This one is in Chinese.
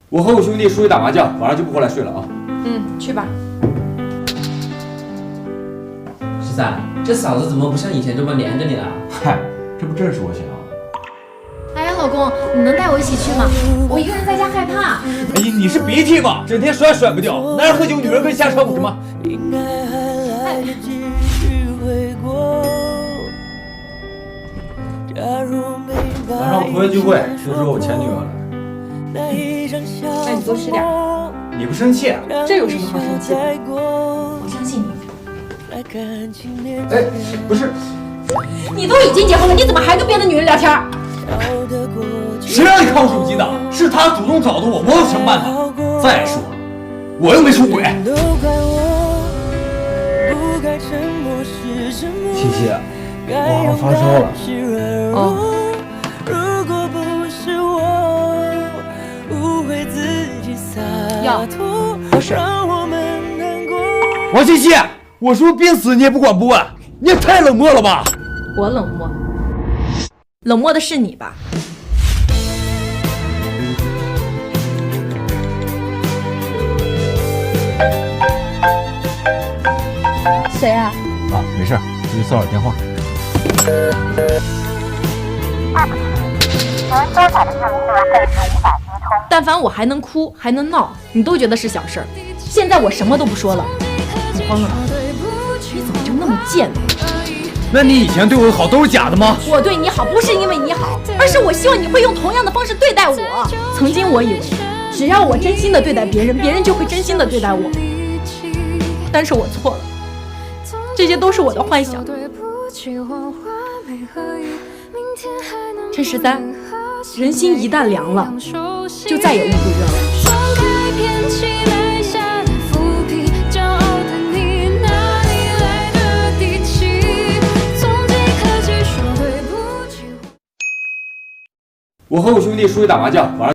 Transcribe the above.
我和我兄弟出去打麻将，晚上就不回来睡了啊。去吧。13，这嫂子怎么不像以前这么黏着你了？嗨，这不正是我想要的吗？哎呀，老公，你能带我一起去吗？我一个人在家害怕。哎呀，你是鼻涕吧？整天甩甩不掉，男人喝酒，女人跟瞎扯舞什么？晚上我同学聚会，听说我前女友来。那你多吃点。你不生气啊？这有什么好生气的？我相信你。哎，不是，你都已经结婚了，你怎么还跟别的女人聊天？谁让你看我手机的？是他主动找的我，我有什么办法？再说，我又没出轨。七七，我好像发烧了。哦。药，喝水。王七七，我说病死你也不管不问，你也太冷漠了吧！我冷漠，冷漠的是你吧？谁啊？啊，没事，这是骚扰电话。但凡我还能哭还能闹，你都觉得是小事儿。现在我什么都不说了，你慌了吧？你怎么就那么贱呢？那你以前对我好都是假的吗？我对你好不是因为你好，而是我希望你会用同样的方式对待我。曾经我以为，只要我真心的对待别人，别人就会真心的对待我。但是我错了，这些都是我的幻想。陈13，人心一旦凉了，就再也捂不热了。我和我兄弟出去打麻将，晚上。